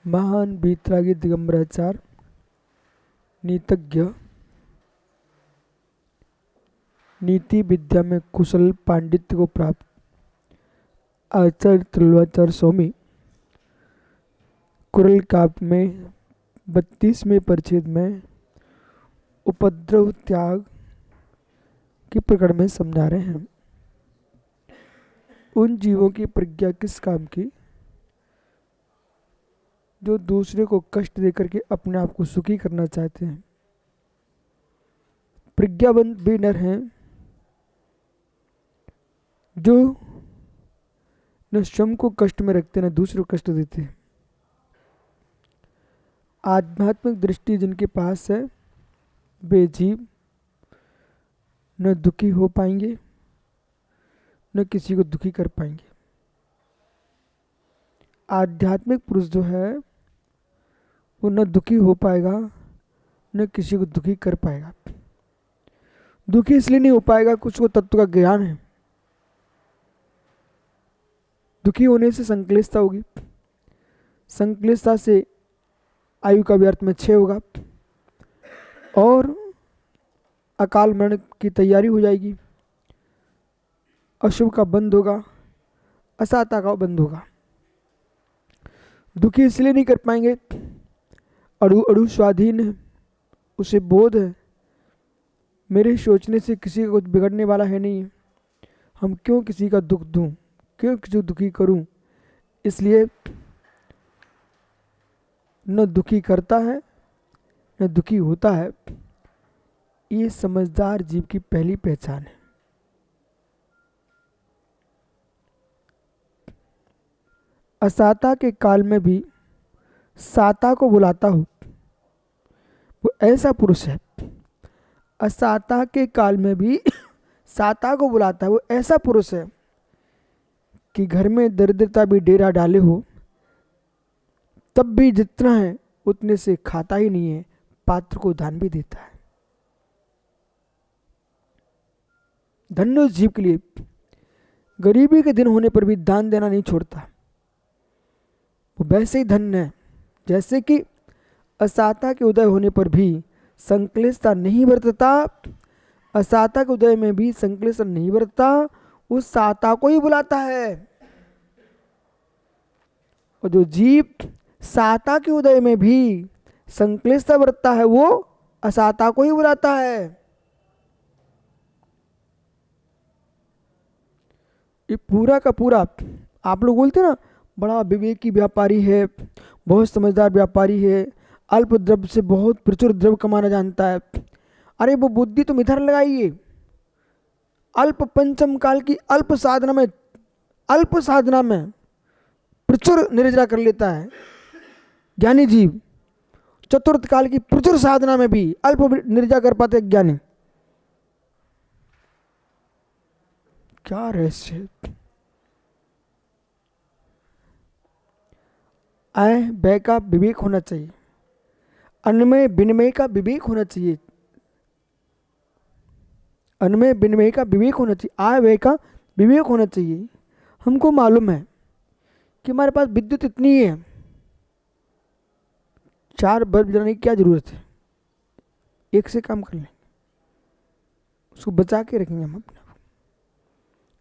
महान बीतरागी दिगंबराचार्य नीतज्ञ, नीति विद्या में कुशल पांडित्य को प्राप्त आचार्य त्रिलोचार्य स्वामी कुरल काव्य में 32वें परिच्छेद में उपद्रव त्याग के प्रकरण में समझा रहे हैं। उन जीवों की प्रज्ञा किस काम की जो दूसरे को कष्ट देकर के अपने आप को सुखी करना चाहते हैं। प्रज्ञावंत वे नर हैं जो न स्वयं को कष्ट में रखते न दूसरे को कष्ट देते हैं। आध्यात्मिक दृष्टि जिनके पास है वे जीव न दुखी हो पाएंगे न किसी को दुखी कर पाएंगे। आध्यात्मिक पुरुष जो है वो न दुखी हो पाएगा न किसी को दुखी कर पाएगा। दुखी इसलिए नहीं हो पाएगा, कुछ को तत्व का ज्ञान है। दुखी होने से संक्लेशता होगी, संक्लेशता से आयु का व्यर्थ में क्षय होगा और अकाल मरण की तैयारी हो जाएगी। अशुभ का बंध होगा, असाता का बंध होगा। दुखी इसलिए नहीं कर पाएंगे, अड़ु अड़ु स्वाधीन है, उसे बोध है मेरे सोचने से किसी का कुछ बिगड़ने वाला है नहीं है, हम क्यों किसी का दुख दूं, क्यों किसी को दुखी करूं। इसलिए न दुखी करता है न दुखी होता है। ये समझदार जीव की पहली पहचान है। असाता के काल में भी साता को बुलाता हो वो ऐसा पुरुष है। असाता के काल में भी साता को बुलाता है वो ऐसा पुरुष है कि घर में दरिद्रता भी डेरा डाले हो तब भी जितना है उतने से खाता ही नहीं है, पात्र को दान भी देता है। धन्य उस जीव के लिए, गरीबी के दिन होने पर भी दान देना नहीं छोड़ता। वो वैसे ही धन्य है जैसे कि असाता के उदय होने पर भी संक्लेशता नहीं बरतता। असाता के उदय में भी संक्लेशता नहीं बरतता, उस साता को ही बुलाता है। और जो जीव साता के उदय में भी संक्लेशता बरतता है वो असाता को ही बुलाता है। ये पूरा का पूरा, आप लोग बोलते ना बड़ा विवेकी व्यापारी है, बहुत समझदार व्यापारी है, अल्प द्रव्य से बहुत प्रचुर द्रव्य कमाना जानता है। अरे वो बुद्धि तुम इधर लगाइए, अल्प पंचम काल की अल्प साधना में प्रचुर निर्जरा कर लेता है ज्ञानी जीव। चतुर्थ काल की प्रचुर साधना में भी अल्प निर्जरा कर पाते ज्ञानी। क्या रहस्य है। आय व्यय का विवेक होना चाहिए, अन्वय विनिमय का विवेक होना चाहिए, अन्वय विनिमय का विवेक होना चाहिए, आय व्यय का विवेक होना चाहिए। हमको मालूम है कि हमारे पास विद्युत इतनी है, 4 बल्ब जलाने की क्या जरूरत है, एक से काम कर लें, उसको बचा के रखेंगे हम अपने।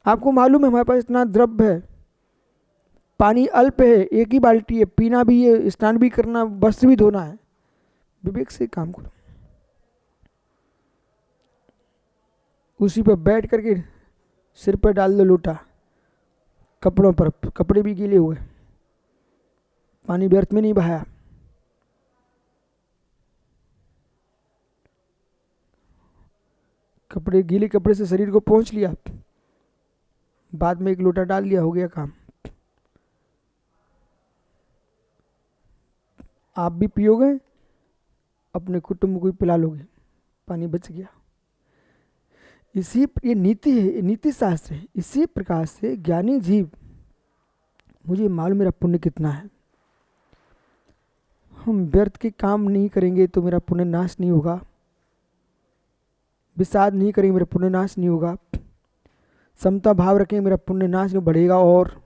आपको मालूम है हमारे पास इतना द्रव्य है, पानी अल्प है, एक ही बाल्टी है, पीना भी है, स्नान भी करना, वस्त्र भी धोना है। विवेक से काम करो। उसी पर बैठ करके सिर पर डाल दो लोटा, कपड़ों पर, कपड़े भी गीले हुए, पानी व्यर्थ में नहीं बहाया। कपड़े, गीले कपड़े से शरीर को पोंछ लिया, बाद में एक लोटा डाल दिया, हो गया काम। आप भी पियोगे, अपने कुटुंब को भी पिला लोगे, पानी बच गया। इसी, ये नीति है, ये नीति शास्त्र है। इसी प्रकार से ज्ञानी जीव, मुझे मालूम मेरा पुण्य कितना है, हम व्यर्थ के काम नहीं करेंगे तो मेरा पुण्य नाश नहीं होगा, विषाद नहीं करेंगे मेरा पुण्य नाश नहीं होगा, समता भाव रखेंगे मेरा पुण्य नाश नहीं बढ़ेगा। और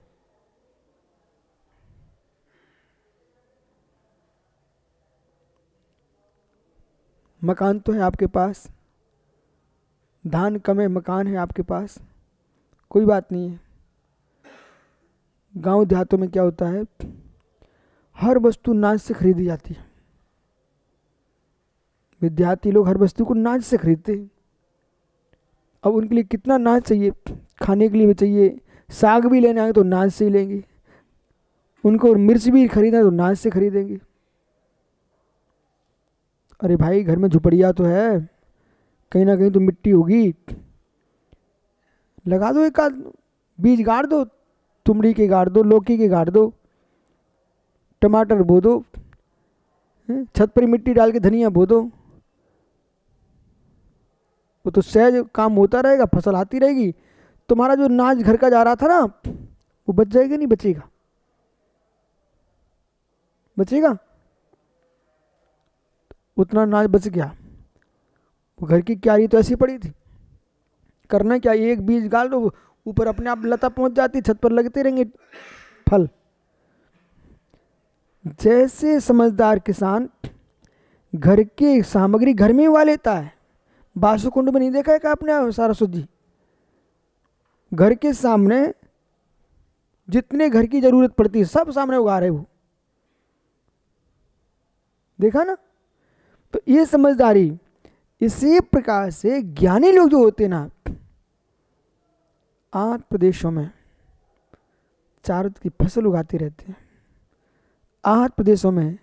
मकान तो है आपके पास, धान कम है, मकान है आपके पास, कोई बात नहीं है। गांव देहातों में क्या होता है, हर वस्तु नाच से खरीदी जाती है। विद्यार्थी लोग हर वस्तु को नाच से खरीदते हैं। अब उनके लिए कितना नाच चाहिए, खाने के लिए भी चाहिए, साग भी लेने आए तो नाच से ही लेंगे, उनको मिर्च भी खरीदना है तो नाच से खरीदेंगे। अरे भाई घर में झुपड़िया तो है, कहीं ना कहीं तो मिट्टी होगी, लगा दो एक आध बीज, गाड़ दो, तुमड़ी के गाड़ दो, लौकी के गाड़ दो, टमाटर बो दो, छत पर ही मिट्टी डाल के धनिया बो दो, वो तो सहज काम होता रहेगा, फसल आती रहेगी। तुम्हारा जो नाच घर का जा रहा था ना, वो बच जाएगा नहीं बचेगा? बचेगा, उतना नाच बच गया। वो घर की क्यारी तो ऐसी पड़ी थी, करना क्या, एक बीज गाल दो, ऊपर अपने आप लता पहुंच जाती, छत पर लगते रहेंगे फल। जैसे समझदार किसान घर की सामग्री घर में ही उगा लेता है। बासुकुंड में नहीं देखा है क्या आपने सारस्वत जी? घर के सामने जितने घर की जरूरत पड़ती है सब सामने उगा रहे वो, देखा ना? तो ये समझदारी। इसी प्रकार से ज्ञानी लोग जो होते हैं ना, आंध्र प्रदेशों में चारों की फसल उगाते रहते हैं, आंध्र प्रदेशों में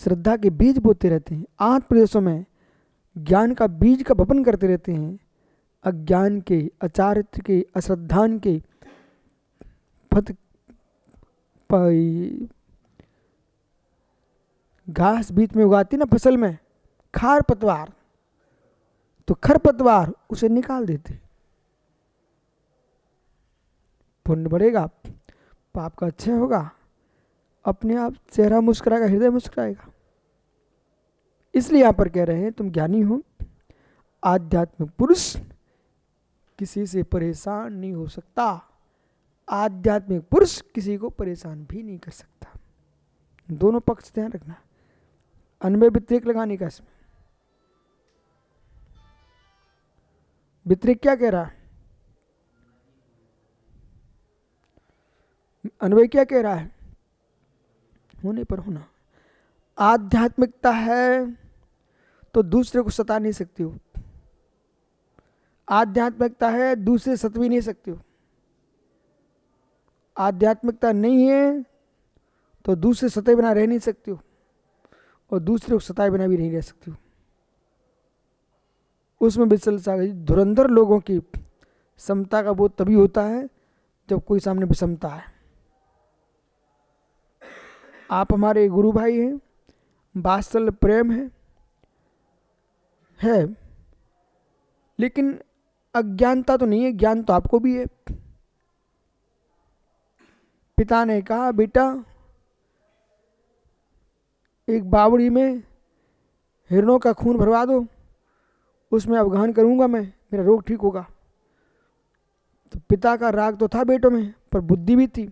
श्रद्धा के बीज बोते रहते हैं, आंध्र प्रदेशों में ज्ञान का बीज का वपन करते रहते हैं। अज्ञान के, अचारित्र के, अश्रद्धान के फत घास बीच में उगाती ना फसल में, खार पतवार, तो खरपतवार उसे निकाल देते। पुण्य बढ़ेगा, पाप का अच्छा होगा, अपने आप चेहरा मुस्कुराएगा, हृदय मुस्कुराएगा। इसलिए यहां पर कह रहे हैं तुम ज्ञानी हो, आध्यात्मिक पुरुष किसी से परेशान नहीं हो सकता, आध्यात्मिक पुरुष किसी को परेशान भी नहीं कर सकता। दोनों पक्ष ध्यान रखना, अन्वय व्यतिरेक लगाने का। इसमें व्यतिरेक क्या कह रहा है, अन्वय क्या कह रहा है, होने पर होना। आध्यात्मिकता है तो दूसरे को सता नहीं सकती हो, आध्यात्मिकता है दूसरे सत भी नहीं सकते हो, आध्यात्मिकता नहीं है तो दूसरे सताए बिना रह नहीं सकते हो, और दूसरे को सताए बिना भी नहीं रह सकते हो। उसमें विचल धुरंधर लोगों की समता का बोध तभी होता है जब कोई सामने विषमता है। आप हमारे गुरु भाई हैं, वात्सल्य प्रेम है, लेकिन अज्ञानता तो नहीं है, ज्ञान तो आपको भी है। पिता ने कहा बेटा एक बावड़ी में हिरणों का खून भरवा दो, उसमें अवगाहन करूंगा मैं, मेरा रोग ठीक होगा। तो पिता का राग तो था बेटों में, पर बुद्धि भी थी।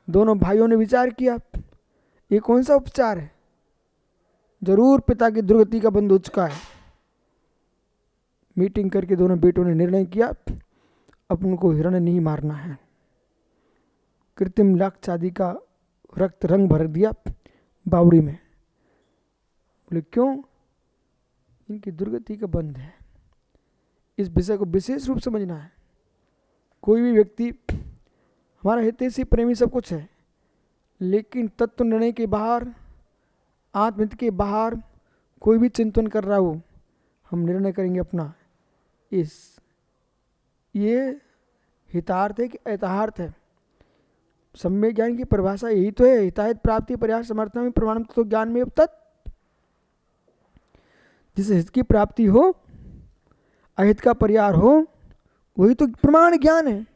दोनों भाइयों ने विचार किया ये कौन सा उपचार है, जरूर पिता की दुर्गति का बंद हो चुका है। मीटिंग करके दोनों बेटों ने निर्णय किया अपन को हिरण नहीं मारना है। कृत्रिम लाख आदि का रक्त रंग भर दिया बावड़ी में। बोले क्यों, इनकी दुर्गति का बंध है। इस विषय को विशेष रूप समझना है। कोई भी व्यक्ति, हमारा हितैषी प्रेमी सब कुछ है, लेकिन तत्व निर्णय के बाहर, आत्महित के बाहर कोई भी चिंतन कर रहा हो, हम निर्णय करेंगे अपना। ये हितार्थ है कि अहितार्थ है? सम्यक ज्ञान की परिभाषा यही तो है, हिताहित प्राप्ति प्रयास समर्थन में प्रमाण तो ज्ञान में अब तक, जिसे हित की प्राप्ति हो, अहित का परिहार हो, वही तो प्रमाण ज्ञान है।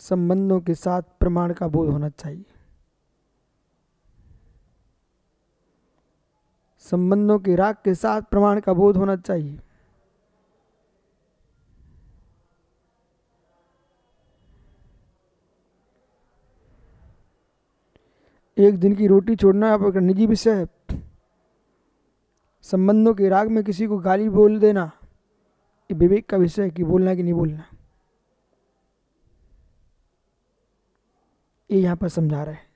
संबंधों के साथ प्रमाण का बोध होना चाहिए, संबंधों के राग के साथ प्रमाण का बोध होना चाहिए। एक दिन की रोटी छोड़ना आपका निजी विषय है। संबंधों के राग में किसी को गाली बोल देना ये विवेक का विषय है कि बोलना है कि नहीं बोलना। ये यहां पर समझा रहे हैं।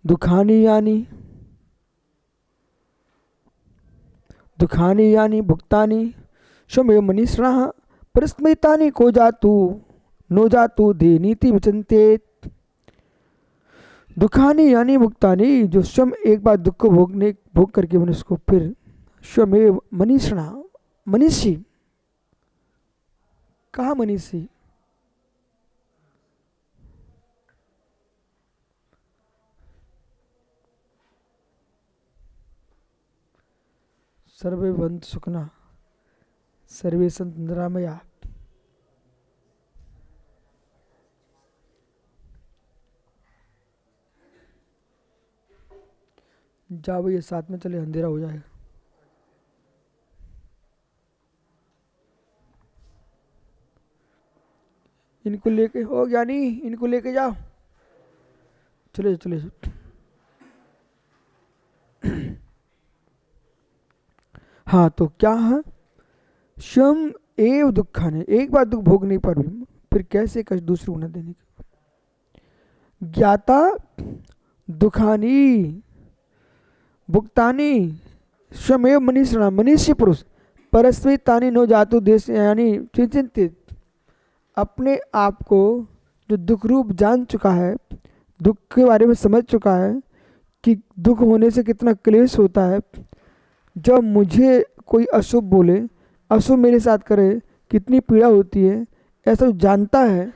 दुखानी यानी भुक्तानी स्वमेव मनीषणः परस्मैतानि को जातु नो जातु दे नीति विचिंतेत। दुखानी यानी भुक्तानी, जो स्वयं एक बार दुख को भोग करके मनुष्य को फिर स्वमेव मनीषणः, मनीषी, कहाँ मनीषी? सर्वे भवन्तु सुखिनः सर्वे सन्तु निरामया। जाओ भैया साथ में चले, अंधेरा हो जाएगा। इनको लेके हो ज्ञानी, इनको लेके जाओ, चले चले। हाँ, तो क्या है? स्वयं एव दुखाने, एक बार दुख भोगने पर भी फिर कैसे कष्ट दूसरों को न देने की। ज्ञाता दुखानी भुक्तानी स्वमेव मनीषणा, मनुष्य पुरुष परस्मै तानि नो जातु देश यानी चिंतित, अपने आप को जो दुख रूप जान चुका है, दुख के बारे में समझ चुका है कि दुख होने से कितना क्लेश होता है, जब मुझे कोई अशुभ बोले, अशुभ मेरे साथ करे, कितनी पीड़ा होती है, ऐसा जानता है,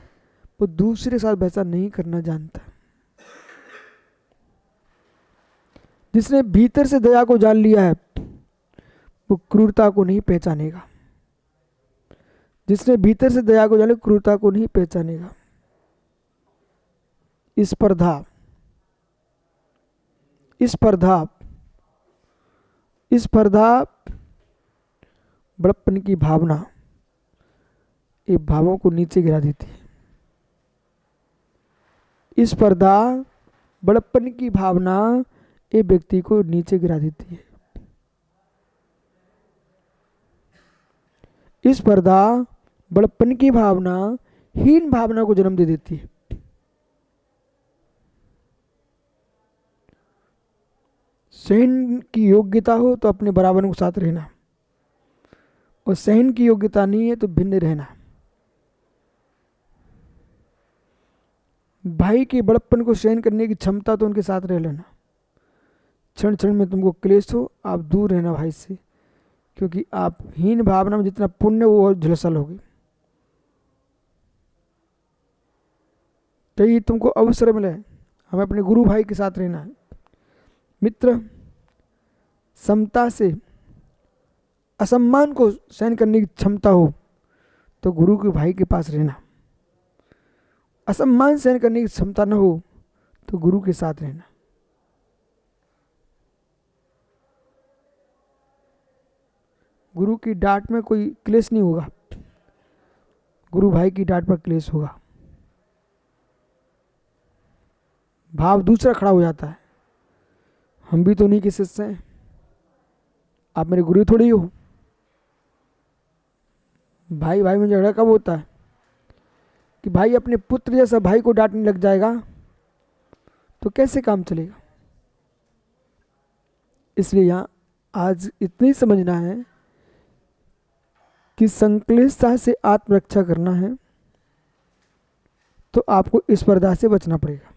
वो दूसरे के साथ वैसा नहीं करना जानता। जिसने भीतर से दया को जान लिया है वो क्रूरता को नहीं पहचानेगा। जिसने भीतर से दया को जाने, क्रूरता को नहीं पहचानेगा। स्पर्धा बड़प्पन की भावना, ये भावों को नीचे गिरा देती है। स्पर्धा बड़प्पन की भावना ये व्यक्ति को नीचे गिरा देती है। स्पर्धा बड़प्पन की भावना हीन भावना को जन्म दे देती है। सहन की योग्यता हो तो अपने बराबर के साथ रहना, और सहन की योग्यता नहीं है तो भिन्न रहना। भाई के बड़प्पन को सहन करने की क्षमता तो उनके साथ रह लेना। क्षण क्षण में तुमको क्लेश हो, आप दूर रहना भाई से, क्योंकि आप हीन भावना में जितना पुण्य वो और झुलसल होगी। कहीं तुमको अवसर मिले, हमें अपने गुरु भाई के साथ रहना है। मित्र, समता से असम्मान को सहन करने की क्षमता हो तो गुरु के भाई के पास रहना। असम्मान सहन करने की क्षमता न हो तो गुरु के साथ रहना। गुरु की डांट में कोई क्लेश नहीं होगा, गुरु भाई की डांट पर क्लेश होगा। भाव दूसरा खड़ा हो जाता है, हम भी तो नहीं के शिष्य हैं, आप मेरे गुरु थोड़ी हो। भाई भाई में झगड़ा कब होता है कि भाई अपने पुत्र जैसा भाई को डांटने लग जाएगा तो कैसे काम चलेगा। इसलिए यहाँ आज इतना ही समझना है कि संक्लेशता से आत्मरक्षा करना है तो आपको स्पर्धा से बचना पड़ेगा।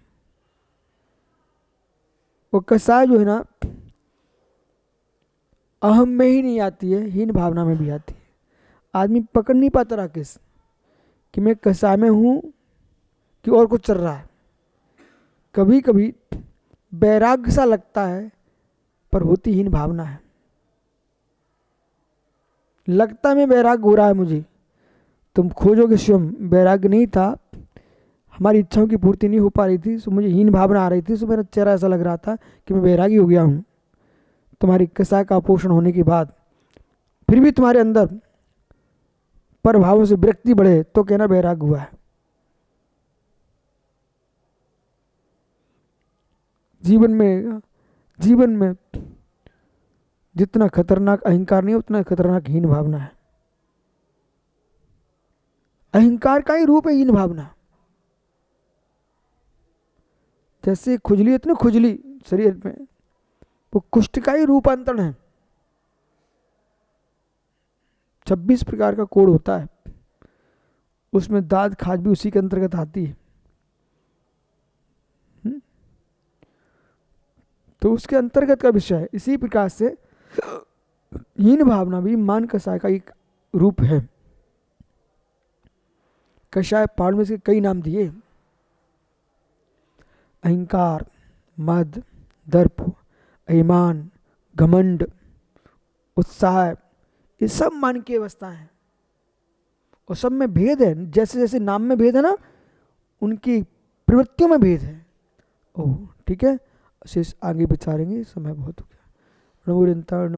वो कसाय जो है ना, अहम में ही नहीं आती है, हीन भावना में भी आती है। आदमी पकड़ नहीं पाता राकेश कि मैं कसाय में हूँ कि और कुछ चल रहा है। कभी कभी वैराग्य सा लगता है पर होती हीन भावना है। लगता में वैराग्य हो रहा है मुझे, तुम खोजोगे स्वयं वैराग्य नहीं था, हमारी इच्छाओं की पूर्ति नहीं हो पा रही थी, सो मुझे हीन भावना आ रही थी, सो मेरा चेहरा ऐसा लग रहा था कि मैं वैरागी हो गया हूँ। तुम्हारी कसाय का पोषण होने के बाद फिर भी तुम्हारे अंदर पर भावों से विरक्ति बढ़े तो कहना वैराग्य हुआ है। जीवन में जितना खतरनाक अहंकार नहीं उतना खतरनाक हीन भावना है। अहंकार का ही रूप है हीन भावना। जैसे खुजली, इतनी खुजली शरीर में, वो कुष्ठ का ही रूपांतरण है। 26 प्रकार का कोड़ होता है, उसमें दाद खाज भी उसी के अंतर्गत आती है। तो उसके अंतर्गत का विषय है। इसी प्रकार से हीन भावना भी मान कषाय का एक रूप है। कषाय पहाड़ में इसके कई नाम दिए। अहंकार, मद, दर्प, अभिमान, घमंड, उत्साह, ये सब मान की अवस्था है। और सब में भेद है। जैसे जैसे नाम में भेद है ना, उनकी प्रवृत्तियों में भेद है। ओह ठीक है, शेष आगे विचारेंगे, समय बहुत हो गया।